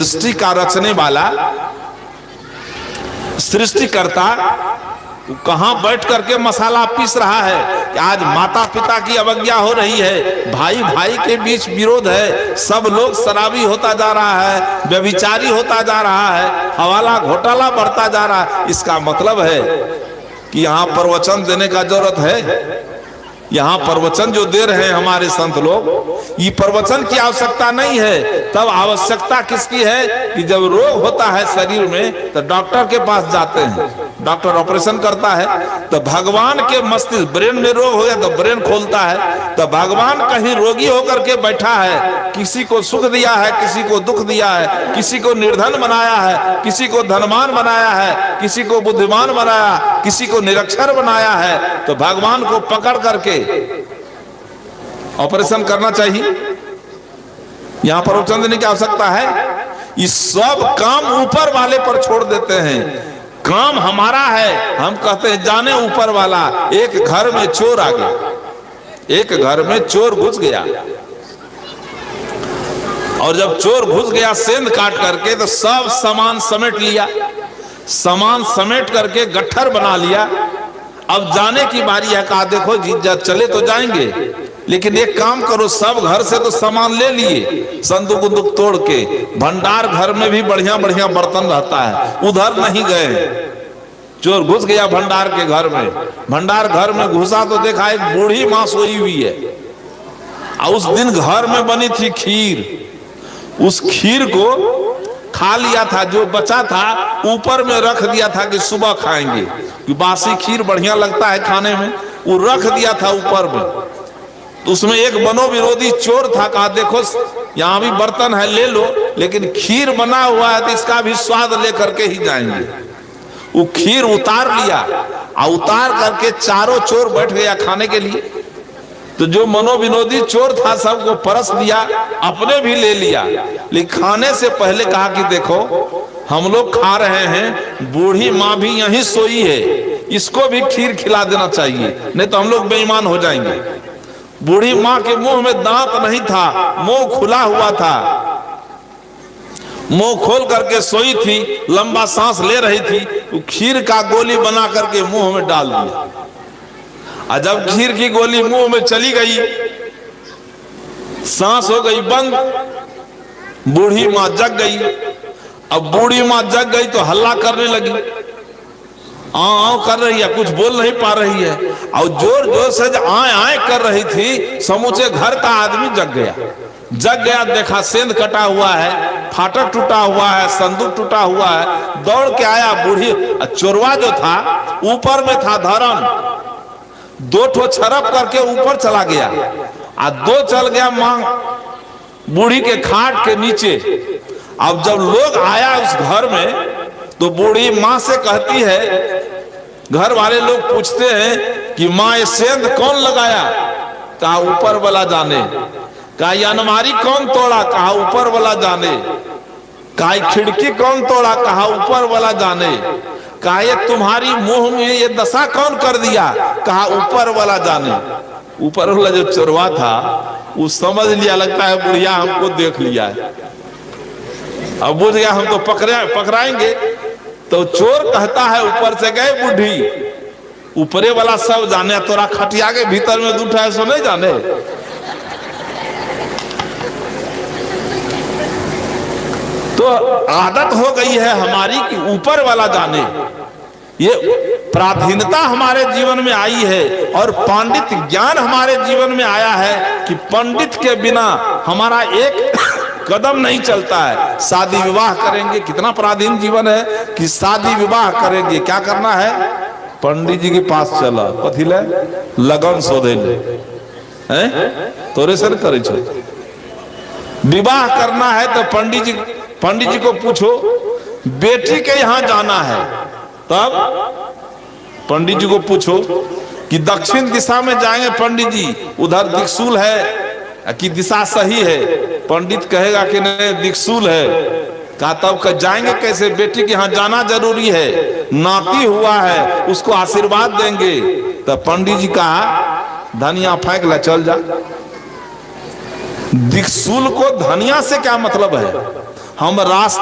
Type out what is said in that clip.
सृष्टि का रचने वाला सृष्टिकर्ता कहां बैठ करके मसाला पीस रहा है कि आज माता पिता की अवज्ञा हो रही है, भाई भाई के बीच विरोध है, सब लोग शराबी होता जा रहा है, व्यभिचारी होता जा रहा है, हवाला घोटाला बढ़ता जा रहा है। इसका मतलब है कि यहाँ प्रवचन देने का जरूरत है। यहाँ प्रवचन जो दे रहे हैं हमारे संत लोग, ये प्रवचन की आवश्यकता नहीं है। तब आवश्यकता किसकी है कि जब रोग होता है शरीर में तो डॉक्टर के पास जाते हैं, डॉक्टर ऑपरेशन करता है। तो भगवान के मस्तिष्क ब्रेन में रोग हो गया तो ब्रेन खोलता है। तो भगवान कहीं रोगी होकर के बैठा है, किसी को सुख दिया है, किसी को दुख दिया है, किसी को निर्धन बनाया है, किसी को धनवान बनाया है, किसी को बुद्धिमान बनाया, किसी को निरक्षर बनाया है। तो भगवान को पकड़ करके ऑपरेशन करना चाहिए। यहां पर प्रवचन देने की आवश्यकता है। ये सब काम ऊपर वाले पर छोड़ देते हैं। काम हमारा है, हम कहते हैं जाने ऊपर वाला। एक घर में चोर आ गया, एक घर में चोर घुस गया, और जब चोर घुस गया सेंध काट करके तो सब सामान समेट लिया, सामान समेट करके गट्ठर बना लिया। अब जाने की बारी है। कहा देखो जी चले तो जाएंगे, लेकिन एक काम करो, सब घर से तो सामान ले लिए, संदूक उंदूक तोड़ के। भंडार घर में भी बढ़िया बढ़िया बर्तन रहता है, उधर नहीं गए। चोर घुस गया भंडार के घर में। भंडार घर में घुसा तो देखा एक बूढ़ी मां सोई हुई है, और उस दिन घर में बनी थी खीर। उस खीर को खा लिया था, जो बचा था ऊपर में रख दिया था कि सुबह खाएंगे, कि बासी खीर बढ़िया लगता है खाने में। वो रख दिया था ऊपर में। तो उसमें एक मनोविरोधी चोर था। कहा देखो यहाँ भी बर्तन है, ले लो, लेकिन खीर बना हुआ है तो इसका भी स्वाद लेकर के ही जाएंगे। वो खीर उतार लिया, और उतार करके चारों चोर बैठ गया खाने के लिए। तो जो मनोविनोदी चोर था सबको परस दिया, अपने भी ले लिया, लेकिन खाने से पहले कहा कि देखो हम लोग खा रहे हैं, बूढ़ी माँ भी यहीं सोई है, इसको भी खीर खिला देना चाहिए, नहीं तो हम लोग बेईमान हो जाएंगे। बूढ़ी माँ के मुंह में दांत नहीं था, मुंह खुला हुआ था, मुंह खोल करके सोई थी, लंबा सांस ले रही थी। वो खीर का गोली बना करके मुंह में डाल दिया, और जब खीर की गोली मुंह में चली गई, सांस हो गई बंद, बूढ़ी माँ जग गई। अब बूढ़ी माँ जग गई तो हल्ला करने लगी, आँ कर रही है, कुछ बोल नहीं पा रही है, और जोर जोर से आए आए कर रही थी। समूचे घर का आदमी जग गया। जग गया, देखा सेंध कटा हुआ है, फाटक टूटा हुआ है, संदूक टूटा हुआ है। दौड़ के आया बूढ़ी। चोरवा जो था ऊपर में था धरम, दो ठो छरप करके ऊपर चला गया, और दो चल गया मां बूढ़ी के खाट के नीचे। अब जब लोग आया उस घर में तो बूढ़ी माँ से कहती है, घर वाले लोग पूछते हैं कि माँ ये सेंध कौन लगाया? कहा ऊपर वाला जाने। कहा ये अलमारी कौन तोड़ा? कहा ऊपर वाला जाने। कहा खिड़की कौन तोड़ा? कहा ऊपर वाला जाने। कहा ये तुम्हारी मुंह में ये दशा कौन कर दिया? कहा ऊपर वाला जाने। ऊपर वाला जो चोरवा था वो समझ लिया, लगता है बुढ़िया हमको देख लिया है, अब बुझ गया हम तो पकड़ाएंगे। तो चोर कहता है ऊपर से, गए बुढ़ी, ऊपरे वाला सब जाने, तोरा खटिया के भीतर में दूठा है सो नहीं जाने। तो आदत हो गई है हमारी कि ऊपर वाला जाने। ये प्राधीनता हमारे जीवन में आई है, और पंडित ज्ञान हमारे जीवन में आया है कि पंडित के बिना हमारा एक कदम नहीं चलता है। शादी विवाह करेंगे, कितना पराधीन जीवन है कि शादी विवाह करेंगे, क्या करना है? पंडित जी के पास चला, कथी ले? लगन शोधे ले, तोरे से करे छो। विवाह करना है तो पंडित जी को पूछो, बेटी के यहाँ जाना है, तब पंडित जी को पूछो कि दक्षिण दिशा में जाएंगे पंडित जी, उधर दिक्सूल है कि दिशा सही है? पंडित कहेगा कि नहीं दिक्सूल है। कहा तब जाएंगे कैसे? बेटी के यहाँ जाना जरूरी है, नाती हुआ है, उसको आशीर्वाद देंगे। तब पंडित जी कहा धनिया फेंक ला, चल जा। दिक्सूल को धनिया से क्या मतलब है? हम रास्ता